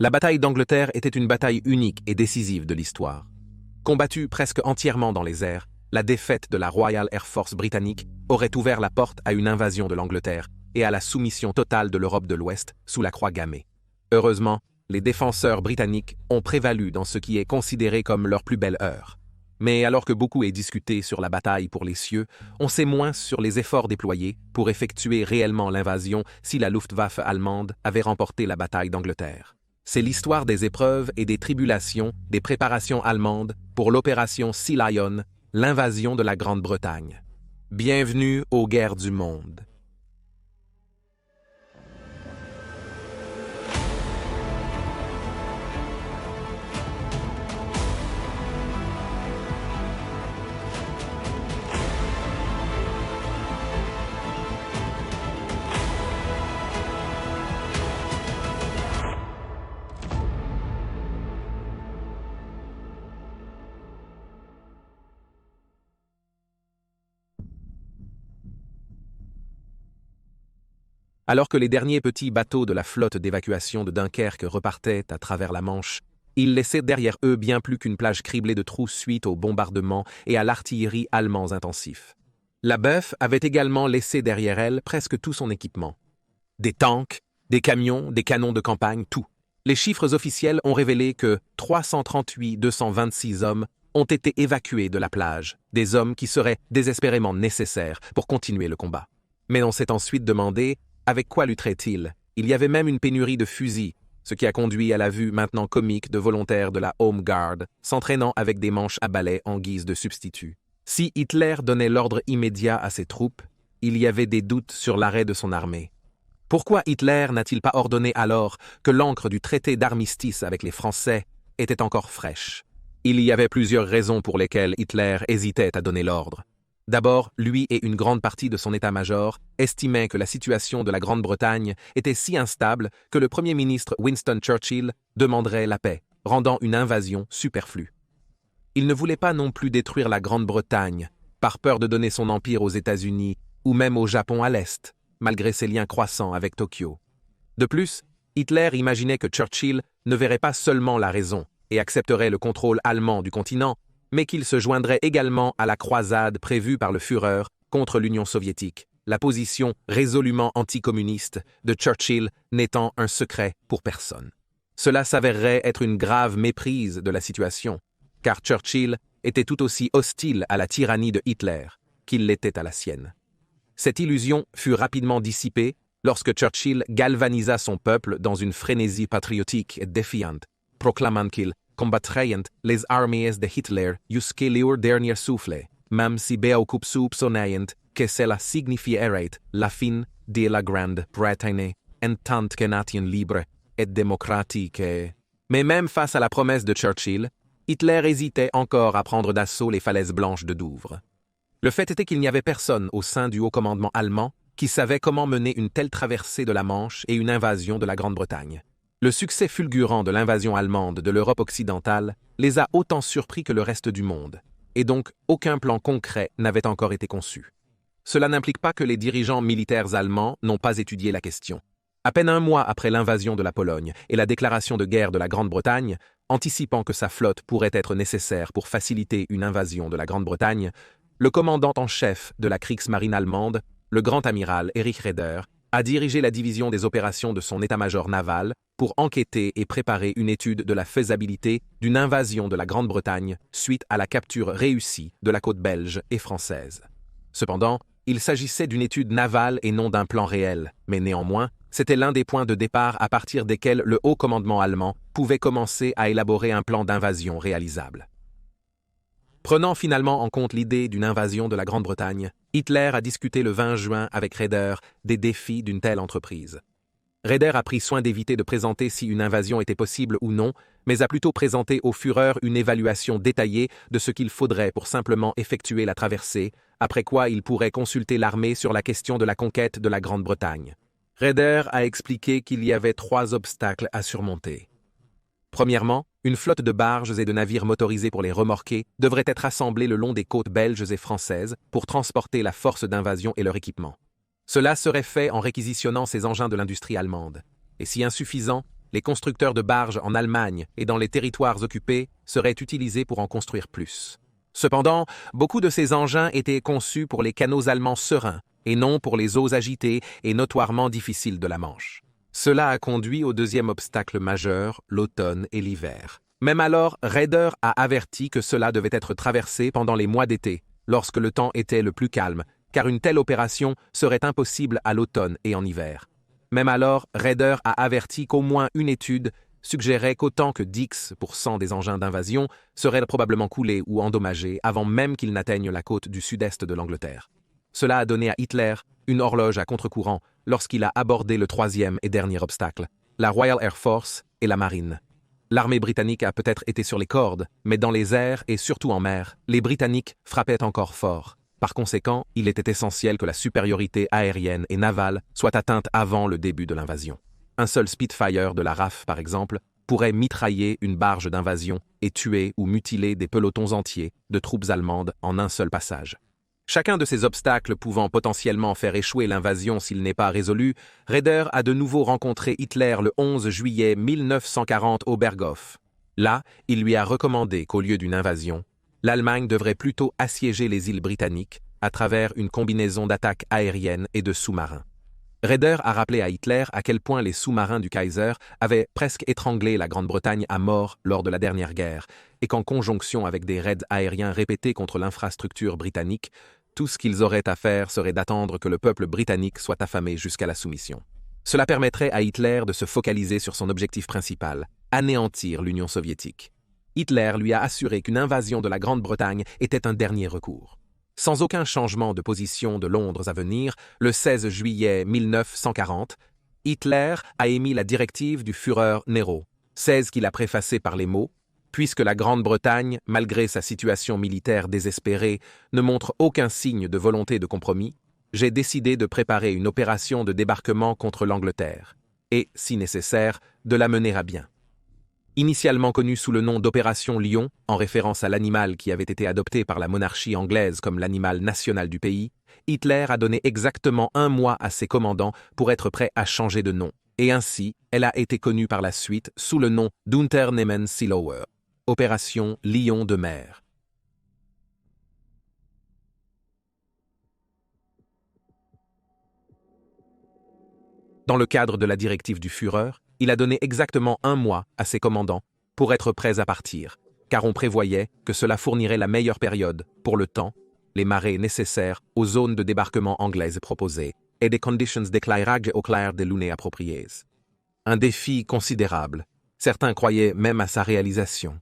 La bataille d'Angleterre était une bataille unique et décisive de l'histoire. Combattue presque entièrement dans les airs, la défaite de la Royal Air Force britannique aurait ouvert la porte à une invasion de l'Angleterre et à la soumission totale de l'Europe de l'Ouest sous la croix gammée. Heureusement, les défenseurs britanniques ont prévalu dans ce qui est considéré comme leur plus belle heure. Mais alors que beaucoup est discuté sur la bataille pour les cieux, on sait moins sur les efforts déployés pour effectuer réellement l'invasion si la Luftwaffe allemande avait remporté la bataille d'Angleterre. C'est l'histoire des épreuves et des tribulations des préparations allemandes pour l'opération Sea Lion, l'invasion de la Grande-Bretagne. Bienvenue aux guerres du monde. Alors que les derniers petits bateaux de la flotte d'évacuation de Dunkerque repartaient à travers la Manche, ils laissaient derrière eux bien plus qu'une plage criblée de trous suite aux bombardements et à l'artillerie allemands intensifs. La Bœuf avait également laissé derrière elle presque tout son équipement. Des tanks, des camions, des canons de campagne, tout. Les chiffres officiels ont révélé que 338 226 hommes ont été évacués de la plage, des hommes qui seraient désespérément nécessaires pour continuer le combat. Mais on s'est ensuite demandé avec quoi lutterait-il? Il y avait même une pénurie de fusils, ce qui a conduit à la vue maintenant comique de volontaires de la Home Guard s'entraînant avec des manches à balai en guise de substitut. Si Hitler donnait l'ordre immédiat à ses troupes, il y avait des doutes sur l'arrêt de son armée. Pourquoi Hitler n'a-t-il pas ordonné alors que l'encre du traité d'armistice avec les Français était encore fraîche? Il y avait plusieurs raisons pour lesquelles Hitler hésitait à donner l'ordre. D'abord, lui et une grande partie de son état-major estimaient que la situation de la Grande-Bretagne était si instable que le Premier ministre Winston Churchill demanderait la paix, rendant une invasion superflue. Il ne voulait pas non plus détruire la Grande-Bretagne, par peur de donner son empire aux États-Unis ou même au Japon à l'Est, malgré ses liens croissants avec Tokyo. De plus, Hitler imaginait que Churchill ne verrait pas seulement la raison et accepterait le contrôle allemand du continent, mais qu'il se joindrait également à la croisade prévue par le Führer contre l'Union soviétique, la position résolument anticommuniste de Churchill n'étant un secret pour personne. Cela s'avérerait être une grave méprise de la situation, car Churchill était tout aussi hostile à la tyrannie de Hitler qu'il l'était à la sienne. Cette illusion fut rapidement dissipée lorsque Churchill galvanisa son peuple dans une frénésie patriotique et défiante, proclamant qu'il combattraient les armées de Hitler jusqu'à leur dernier souffle, même si beaucoup soupçonnaient que cela signifierait la fin de la Grande-Bretagne en tant que nation libre et démocratique. Mais même face à la promesse de Churchill, Hitler hésitait encore à prendre d'assaut les falaises blanches de Douvres. Le fait était qu'il n'y avait personne au sein du haut commandement allemand qui savait comment mener une telle traversée de la Manche et une invasion de la Grande-Bretagne. Le succès fulgurant de l'invasion allemande de l'Europe occidentale les a autant surpris que le reste du monde, et donc aucun plan concret n'avait encore été conçu. Cela n'implique pas que les dirigeants militaires allemands n'ont pas étudié la question. À peine un mois après l'invasion de la Pologne et la déclaration de guerre de la Grande-Bretagne, anticipant que sa flotte pourrait être nécessaire pour faciliter une invasion de la Grande-Bretagne, le commandant en chef de la Kriegsmarine allemande, le grand amiral Erich Raeder, a dirigé la division des opérations de son état-major naval pour enquêter et préparer une étude de la faisabilité d'une invasion de la Grande-Bretagne suite à la capture réussie de la côte belge et française. Cependant, il s'agissait d'une étude navale et non d'un plan réel, mais néanmoins, c'était l'un des points de départ à partir desquels le haut commandement allemand pouvait commencer à élaborer un plan d'invasion réalisable. Prenant finalement en compte l'idée d'une invasion de la Grande-Bretagne, Hitler a discuté le 20 juin avec Raeder des défis d'une telle entreprise. Raeder a pris soin d'éviter de présenter si une invasion était possible ou non, mais a plutôt présenté au Führer une évaluation détaillée de ce qu'il faudrait pour simplement effectuer la traversée, après quoi il pourrait consulter l'armée sur la question de la conquête de la Grande-Bretagne. Raeder a expliqué qu'il y avait 3 obstacles à surmonter. Premièrement, une flotte de barges et de navires motorisés pour les remorquer devrait être assemblée le long des côtes belges et françaises pour transporter la force d'invasion et leur équipement. Cela serait fait en réquisitionnant ces engins de l'industrie allemande. Et si insuffisant, les constructeurs de barges en Allemagne et dans les territoires occupés seraient utilisés pour en construire plus. Cependant, beaucoup de ces engins étaient conçus pour les canaux allemands sereins et non pour les eaux agitées et notoirement difficiles de la Manche. Cela a conduit au deuxième obstacle majeur, l'automne et l'hiver. Même alors, Raeder a averti que cela devait être traversé pendant les mois d'été, lorsque le temps était le plus calme, car une telle opération serait impossible à l'automne et en hiver. Même alors, Raeder a averti qu'au moins une étude suggérait qu'autant que 10% des engins d'invasion seraient probablement coulés ou endommagés avant même qu'ils n'atteignent la côte du sud-est de l'Angleterre. Cela a donné à Hitler une horloge à contre-courant lorsqu'il a abordé le troisième et dernier obstacle, la Royal Air Force et la Marine. L'armée britannique a peut-être été sur les cordes, mais dans les airs et surtout en mer, les Britanniques frappaient encore fort. Par conséquent, il était essentiel que la supériorité aérienne et navale soit atteinte avant le début de l'invasion. Un seul Spitfire de la RAF, par exemple, pourrait mitrailler une barge d'invasion et tuer ou mutiler des pelotons entiers de troupes allemandes en un seul passage. Chacun de ces obstacles pouvant potentiellement faire échouer l'invasion s'il n'est pas résolu, Raeder a de nouveau rencontré Hitler le 11 juillet 1940 au Berghof. Là, il lui a recommandé qu'au lieu d'une invasion, l'Allemagne devrait plutôt assiéger les îles britanniques à travers une combinaison d'attaques aériennes et de sous-marins. Raeder a rappelé à Hitler à quel point les sous-marins du Kaiser avaient presque étranglé la Grande-Bretagne à mort lors de la dernière guerre, et qu'en conjonction avec des raids aériens répétés contre l'infrastructure britannique, tout ce qu'ils auraient à faire serait d'attendre que le peuple britannique soit affamé jusqu'à la soumission. Cela permettrait à Hitler de se focaliser sur son objectif principal, anéantir l'Union soviétique. Hitler lui a assuré qu'une invasion de la Grande-Bretagne était un dernier recours. Sans aucun changement de position de Londres à venir, le 16 juillet 1940, Hitler a émis la directive du Führer Nero, 16 qu'il a préfacée par les mots « Puisque la Grande-Bretagne, malgré sa situation militaire désespérée, ne montre aucun signe de volonté de compromis, j'ai décidé de préparer une opération de débarquement contre l'Angleterre et, si nécessaire, de la mener à bien. » Initialement connue sous le nom d'Opération Lion, en référence à l'animal qui avait été adopté par la monarchie anglaise comme l'animal national du pays, Hitler a donné exactement un mois à ses commandants pour être prêts à changer de nom, et ainsi, elle a été connue par la suite sous le nom d'Unternehmen Seelauer, Opération Lion de mer. Dans le cadre de la directive du Führer, il a donné exactement un mois à ses commandants pour être prêts à partir, car on prévoyait que cela fournirait la meilleure période, pour le temps, les marées nécessaires aux zones de débarquement anglaises proposées et des conditions d'éclairage au clair des lunes appropriées. Un défi considérable. Certains croyaient même à sa réalisation.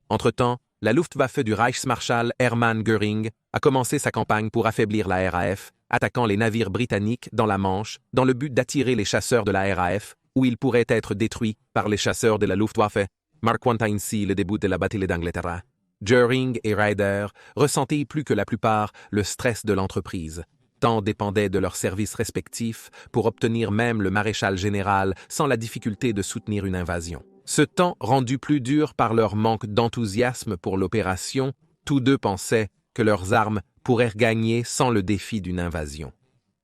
Entre-temps, la Luftwaffe du Reichsmarschall Hermann Göring a commencé sa campagne pour affaiblir la RAF, attaquant les navires britanniques dans la Manche dans le but d'attirer les chasseurs de la RAF, où ils pourraient être détruits par les chasseurs de la Luftwaffe, marquant ainsi le début de la bataille d'Angleterre. Göring et Raeder ressentaient plus que la plupart le stress de l'entreprise. Tant dépendait de leurs services respectifs pour obtenir même le maréchal général sans la difficulté de soutenir une invasion. Ce temps rendu plus dur par leur manque d'enthousiasme pour l'opération, tous deux pensaient que leurs armes pourraient gagner sans le défi d'une invasion.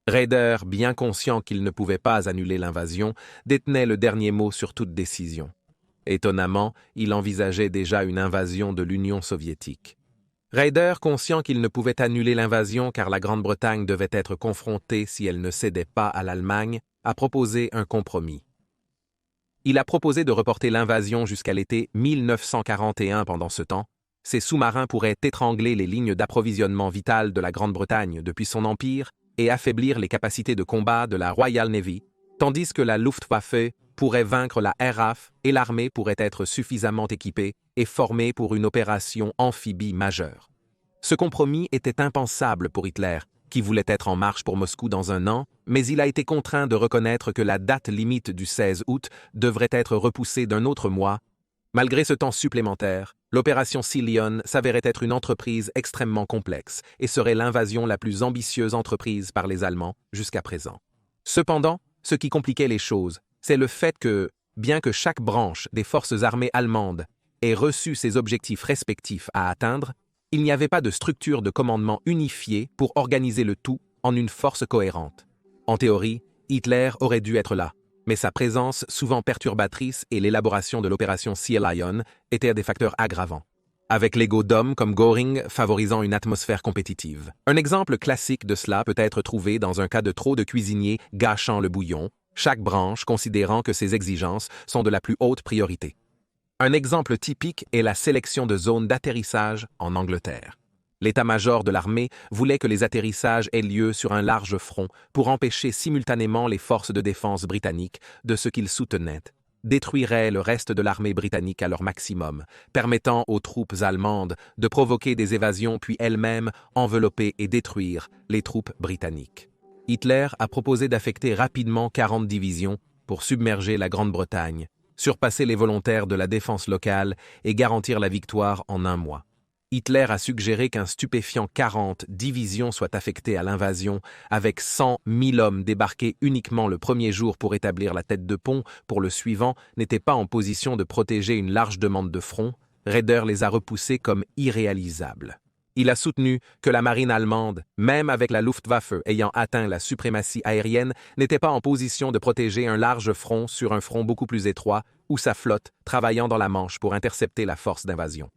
Raeder, bien conscient qu'il ne pouvait pas annuler l'invasion, détenait le dernier mot sur toute décision. Étonnamment, il envisageait déjà une invasion de l'Union soviétique. Raeder, conscient qu'il ne pouvait annuler l'invasion car la Grande-Bretagne devait être confrontée si elle ne cédait pas à l'Allemagne, a proposé un compromis. Il a proposé de reporter l'invasion jusqu'à l'été 1941. Pendant ce temps, ces sous-marins pourraient étrangler les lignes d'approvisionnement vitales de la Grande-Bretagne depuis son empire et affaiblir les capacités de combat de la Royal Navy, tandis que la Luftwaffe pourrait vaincre la RAF et l'armée pourrait être suffisamment équipée et formée pour une opération amphibie majeure. Ce compromis était impensable pour Hitler, qui voulait être en marche pour Moscou dans un an, mais il a été contraint de reconnaître que la date limite du 16 août devrait être repoussée d'un autre mois. Malgré ce temps supplémentaire, l'opération Sea Lion s'avérait être une entreprise extrêmement complexe et serait l'invasion la plus ambitieuse entreprise par les Allemands jusqu'à présent. Cependant, ce qui compliquait les choses, c'est le fait que, bien que chaque branche des forces armées allemandes ait reçu ses objectifs respectifs à atteindre, il n'y avait pas de structure de commandement unifiée pour organiser le tout en une force cohérente. En théorie, Hitler aurait dû être là, mais sa présence souvent perturbatrice et l'élaboration de l'opération Sea Lion étaient des facteurs aggravants, avec l'ego d'hommes comme Göring favorisant une atmosphère compétitive. Un exemple classique de cela peut être trouvé dans un cas de trop de cuisiniers gâchant le bouillon, chaque branche considérant que ses exigences sont de la plus haute priorité. Un exemple typique est la sélection de zones d'atterrissage en Angleterre. L'état-major de l'armée voulait que les atterrissages aient lieu sur un large front pour empêcher simultanément les forces de défense britanniques de ce qu'ils soutenaient, détruirait le reste de l'armée britannique à leur maximum, permettant aux troupes allemandes de provoquer des évasions puis elles-mêmes envelopper et détruire les troupes britanniques. Hitler a proposé d'affecter rapidement 40 divisions pour submerger la Grande-Bretagne, surpasser les volontaires de la défense locale et garantir la victoire en un mois. Hitler a suggéré qu'un stupéfiant 40 divisions soient affectées à l'invasion, avec 100 000 hommes débarqués uniquement le premier jour pour établir la tête de pont pour le suivant n'était pas en position de protéger une large demande de front. Raeder les a repoussés comme irréalisables. Il a soutenu que la marine allemande, même avec la Luftwaffe ayant atteint la suprématie aérienne, n'était pas en position de protéger un large front sur un front beaucoup plus étroit ou sa flotte travaillant dans la Manche pour intercepter la force d'invasion.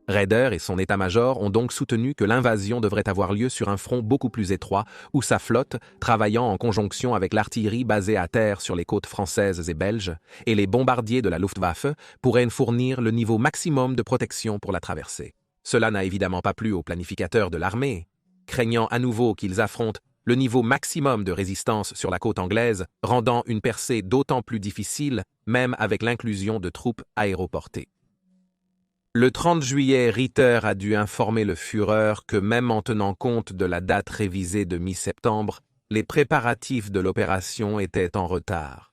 Raeder et son état-major ont donc soutenu que l'invasion devrait avoir lieu sur un front beaucoup plus étroit où sa flotte, travaillant en conjonction avec l'artillerie basée à terre sur les côtes françaises et belges, et les bombardiers de la Luftwaffe, pourraient fournir le niveau maximum de protection pour la traversée. Cela n'a évidemment pas plu aux planificateurs de l'armée, craignant à nouveau qu'ils affrontent le niveau maximum de résistance sur la côte anglaise, rendant une percée d'autant plus difficile, même avec l'inclusion de troupes aéroportées. Le 30 juillet, Ritter a dû informer le Führer que même en tenant compte de la date révisée de mi-septembre, les préparatifs de l'opération étaient en retard.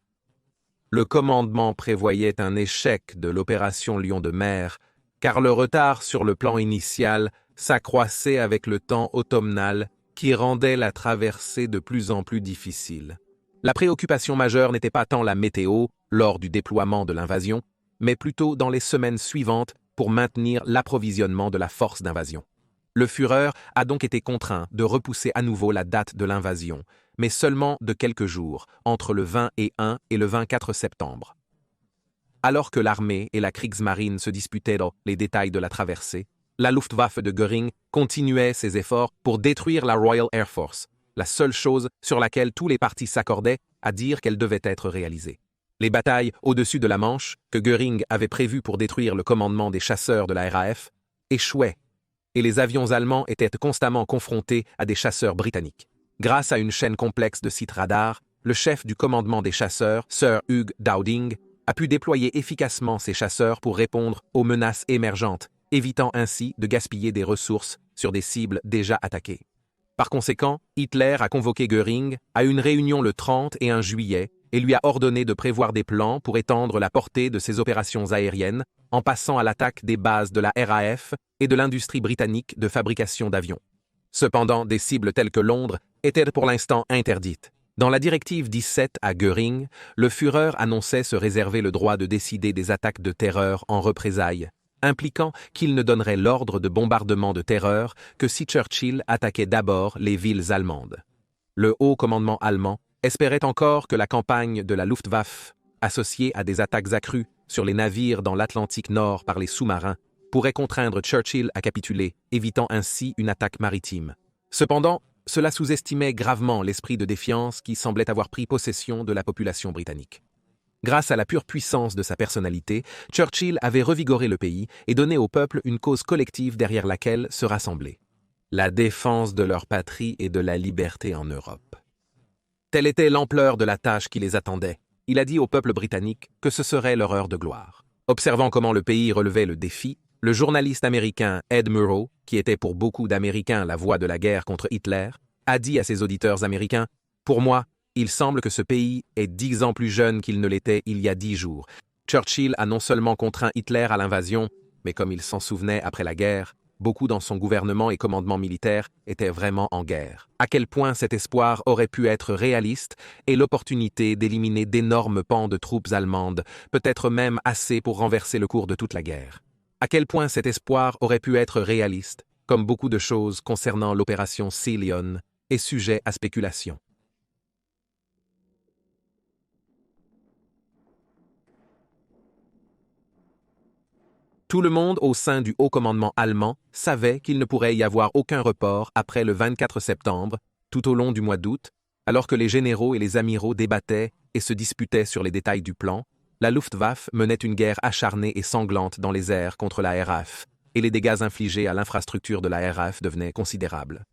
Le commandement prévoyait un échec de l'opération Lion de mer, car le retard sur le plan initial s'accroissait avec le temps automnal qui rendait la traversée de plus en plus difficile. La préoccupation majeure n'était pas tant la météo lors du déploiement de l'invasion, mais plutôt dans les semaines suivantes pour maintenir l'approvisionnement de la force d'invasion. Le Führer a donc été contraint de repousser à nouveau la date de l'invasion, mais seulement de quelques jours, entre le 21 et le 24 septembre. Alors que l'armée et la Kriegsmarine se disputaient dans les détails de la traversée, la Luftwaffe de Göring continuait ses efforts pour détruire la Royal Air Force, la seule chose sur laquelle tous les partis s'accordaient à dire qu'elle devait être réalisée. Les batailles au-dessus de la Manche, que Göring avait prévues pour détruire le commandement des chasseurs de la RAF, échouaient, et les avions allemands étaient constamment confrontés à des chasseurs britanniques. Grâce à une chaîne complexe de sites radars, le chef du commandement des chasseurs, Sir Hugh Dowding, a pu déployer efficacement ses chasseurs pour répondre aux menaces émergentes, évitant ainsi de gaspiller des ressources sur des cibles déjà attaquées. Par conséquent, Hitler a convoqué Göring à une réunion le 30 et 1 juillet et lui a ordonné de prévoir des plans pour étendre la portée de ses opérations aériennes en passant à l'attaque des bases de la RAF et de l'industrie britannique de fabrication d'avions. Cependant, des cibles telles que Londres étaient pour l'instant interdites. Dans la directive 17 à Göring, le Führer annonçait se réserver le droit de décider des attaques de terreur en représailles, impliquant qu'il ne donnerait l'ordre de bombardement de terreur que si Churchill attaquait d'abord les villes allemandes. Le haut commandement allemand espérait encore que la campagne de la Luftwaffe, associée à des attaques accrues sur les navires dans l'Atlantique Nord par les sous-marins, pourrait contraindre Churchill à capituler, évitant ainsi une attaque maritime. Cependant, cela sous-estimait gravement l'esprit de défiance qui semblait avoir pris possession de la population britannique. Grâce à la pure puissance de sa personnalité, Churchill avait revigoré le pays et donné au peuple une cause collective derrière laquelle se rassembler. La défense de leur patrie et de la liberté en Europe. Telle était l'ampleur de la tâche qui les attendait. Il a dit au peuple britannique que ce serait leur heure de gloire. Observant comment le pays relevait le défi, le journaliste américain Ed Murrow, qui était pour beaucoup d'Américains la voix de la guerre contre Hitler, a dit à ses auditeurs américains « Pour moi, il semble que ce pays est 10 ans plus jeune qu'il ne l'était il y a 10 jours. Churchill a non seulement contraint Hitler à l'invasion, mais comme il s'en souvenait après la guerre, beaucoup dans son gouvernement et commandement militaire étaient vraiment en guerre. À quel point cet espoir aurait pu être réaliste et l'opportunité d'éliminer d'énormes pans de troupes allemandes, peut-être même assez pour renverser le cours de toute la guerre. À quel point cet espoir aurait pu être réaliste, comme beaucoup de choses concernant l'opération Sea Lion, est sujet à spéculation. Tout le monde au sein du haut commandement allemand savait qu'il ne pourrait y avoir aucun report après le 24 septembre, tout au long du mois d'août, alors que les généraux et les amiraux débattaient et se disputaient sur les détails du plan. La Luftwaffe menait une guerre acharnée et sanglante dans les airs contre la RAF, et les dégâts infligés à l'infrastructure de la RAF devenaient considérables.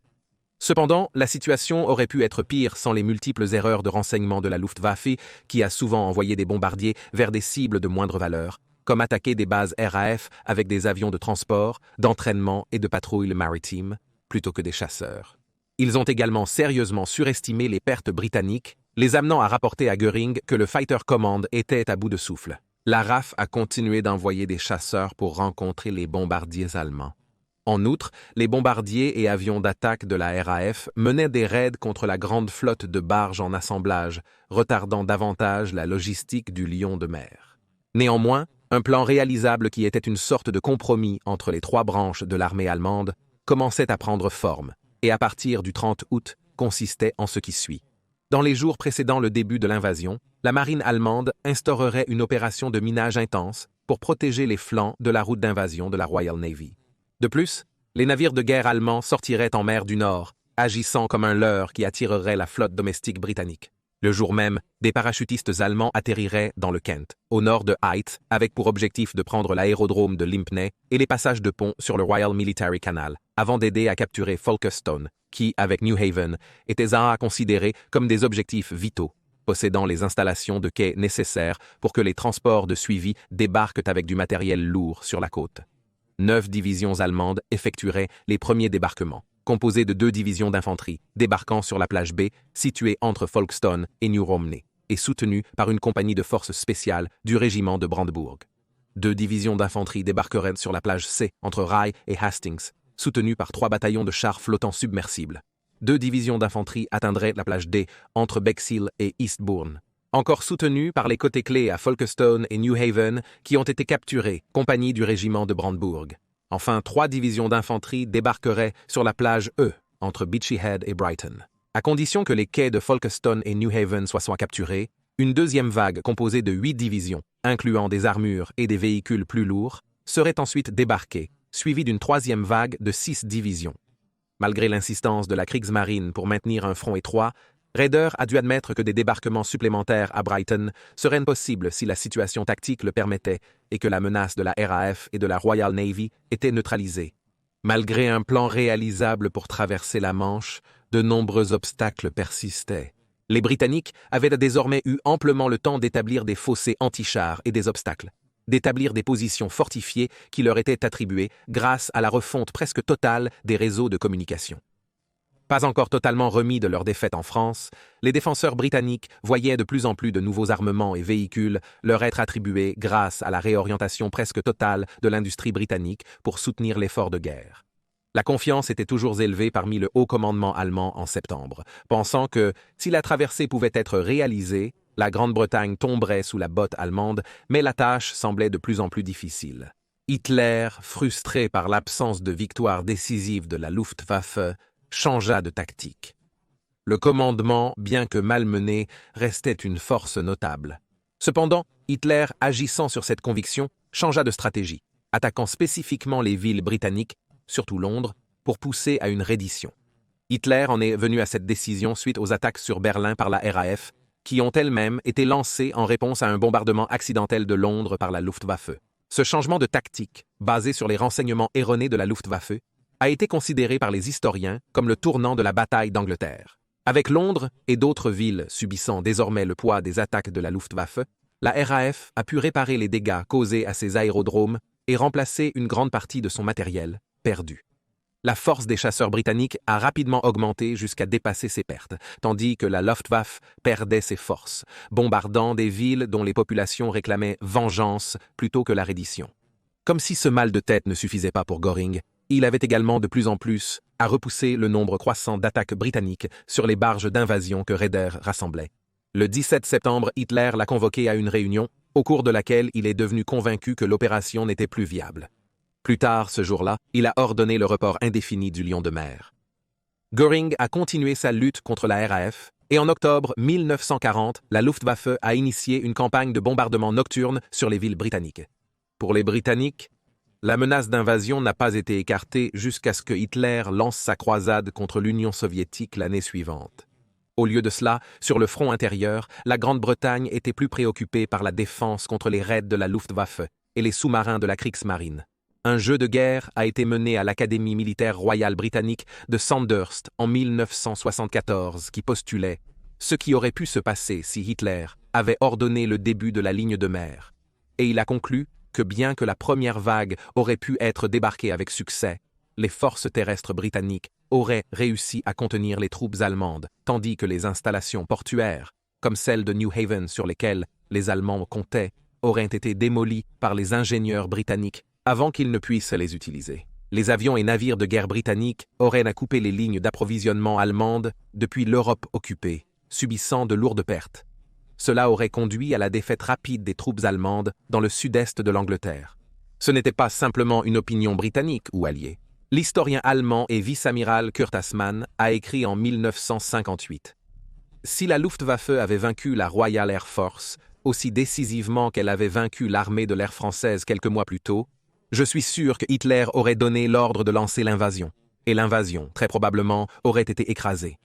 Cependant, la situation aurait pu être pire sans les multiples erreurs de renseignement de la Luftwaffe, qui a souvent envoyé des bombardiers vers des cibles de moindre valeur, comme attaquer des bases RAF avec des avions de transport, d'entraînement et de patrouille maritime, plutôt que des chasseurs. Ils ont également sérieusement surestimé les pertes britanniques, les amenant à rapporter à Göring que le Fighter Command était à bout de souffle. La RAF a continué d'envoyer des chasseurs pour rencontrer les bombardiers allemands. En outre, les bombardiers et avions d'attaque de la RAF menaient des raids contre la grande flotte de barges en assemblage, retardant davantage la logistique du Lion de mer. Néanmoins, un plan réalisable qui était une sorte de compromis entre les trois branches de l'armée allemande commençait à prendre forme, et à partir du 30 août consistait en ce qui suit. Dans les jours précédant le début de l'invasion, la marine allemande instaurerait une opération de minage intense pour protéger les flancs de la route d'invasion de la Royal Navy. De plus, les navires de guerre allemands sortiraient en mer du Nord, agissant comme un leurre qui attirerait la flotte domestique britannique. Le jour même, des parachutistes allemands atterriraient dans le Kent, au nord de Hythe, avec pour objectif de prendre l'aérodrome de Lympne et les passages de pont sur le Royal Military Canal, avant d'aider à capturer Folkestone, qui, avec New Haven, étaient à considérer comme des objectifs vitaux, possédant les installations de quai nécessaires pour que les transports de suivi débarquent avec du matériel lourd sur la côte. 9 divisions allemandes effectueraient les premiers débarquements, composés de 2 divisions d'infanterie, débarquant sur la plage B, située entre Folkestone et New Romney, et soutenues par une compagnie de forces spéciales du régiment de Brandebourg. 2 divisions d'infanterie débarqueraient sur la plage C, entre Rye et Hastings, soutenues par 3 bataillons de chars flottants submersibles. 2 divisions d'infanterie atteindraient la plage D, entre Bexhill et Eastbourne, encore soutenues par les côtés clés à Folkestone et New Haven, qui ont été capturés, compagnie du régiment de Brandebourg. Enfin, 3 divisions d'infanterie débarqueraient sur la plage E, entre Beachy Head et Brighton. À condition que les quais de Folkestone et New Haven soient capturés, une deuxième vague composée de 8 divisions, incluant des armures et des véhicules plus lourds, serait ensuite débarquée, suivie d'une troisième vague de 6 divisions. Malgré l'insistance de la Kriegsmarine pour maintenir un front étroit, Raeder a dû admettre que des débarquements supplémentaires à Brighton seraient possibles si la situation tactique le permettait et que la menace de la RAF et de la Royal Navy était neutralisée. Malgré un plan réalisable pour traverser la Manche, de nombreux obstacles persistaient. Les Britanniques avaient désormais eu amplement le temps d'établir des fossés anti-chars et des obstacles, d'établir des positions fortifiées qui leur étaient attribuées grâce à la refonte presque totale des réseaux de communication. Pas encore totalement remis de leur défaite en France, les défenseurs britanniques voyaient de plus en plus de nouveaux armements et véhicules leur être attribués grâce à la réorientation presque totale de l'industrie britannique pour soutenir l'effort de guerre. La confiance était toujours élevée parmi le haut commandement allemand en septembre, pensant que, si la traversée pouvait être réalisée, la Grande-Bretagne tomberait sous la botte allemande, mais la tâche semblait de plus en plus difficile. Hitler, frustré par l'absence de victoire décisive de la Luftwaffe, changea de tactique. Le commandement, bien que malmené, restait une force notable. Cependant, Hitler, agissant sur cette conviction, changea de stratégie, attaquant spécifiquement les villes britanniques, surtout Londres, pour pousser à une reddition. Hitler en est venu à cette décision suite aux attaques sur Berlin par la RAF, qui ont elles-mêmes été lancées en réponse à un bombardement accidentel de Londres par la Luftwaffe. Ce changement de tactique, basé sur les renseignements erronés de la Luftwaffe, a été considéré par les historiens comme le tournant de la bataille d'Angleterre. Avec Londres et d'autres villes subissant désormais le poids des attaques de la Luftwaffe, la RAF a pu réparer les dégâts causés à ses aérodromes et remplacer une grande partie de son matériel perdu. La force des chasseurs britanniques a rapidement augmenté jusqu'à dépasser ses pertes, tandis que la Luftwaffe perdait ses forces, bombardant des villes dont les populations réclamaient vengeance plutôt que la reddition. Comme si ce mal de tête ne suffisait pas pour Göring, il avait également de plus en plus à repousser le nombre croissant d'attaques britanniques sur les barges d'invasion que Raeder rassemblait. Le 17 septembre, Hitler l'a convoqué à une réunion, au cours de laquelle il est devenu convaincu que l'opération n'était plus viable. Plus tard, ce jour-là, il a ordonné le report indéfini du Lion de mer. Göring a continué sa lutte contre la RAF, et en octobre 1940, la Luftwaffe a initié une campagne de bombardement nocturne sur les villes britanniques. Pour les Britanniques, La menace d'invasion n'a pas été écartée jusqu'à ce que Hitler lance sa croisade contre l'Union soviétique l'année suivante. Au lieu de cela, sur le front intérieur, la Grande-Bretagne était plus préoccupée par la défense contre les raids de la Luftwaffe et les sous-marins de la Kriegsmarine. Un jeu de guerre a été mené à l'Académie militaire royale britannique de Sandhurst en 1974 qui postulait ce qui aurait pu se passer si Hitler avait ordonné le début de la ligne de mer. Et il a conclu que bien que la première vague aurait pu être débarquée avec succès, les forces terrestres britanniques auraient réussi à contenir les troupes allemandes, tandis que les installations portuaires, comme celle de New Haven sur lesquelles les Allemands comptaient, auraient été démolies par les ingénieurs britanniques avant qu'ils ne puissent les utiliser. Les avions et navires de guerre britanniques auraient à couper les lignes d'approvisionnement allemandes depuis l'Europe occupée, subissant de lourdes pertes. Cela aurait conduit à la défaite rapide des troupes allemandes dans le sud-est de l'Angleterre. Ce n'était pas simplement une opinion britannique ou alliée. L'historien allemand et vice-amiral Kurt Assmann a écrit en 1958 « Si la Luftwaffe avait vaincu la Royal Air Force aussi décisivement qu'elle avait vaincu l'armée de l'air française quelques mois plus tôt, je suis sûr que Hitler aurait donné l'ordre de lancer l'invasion, et l'invasion, très probablement, aurait été écrasée.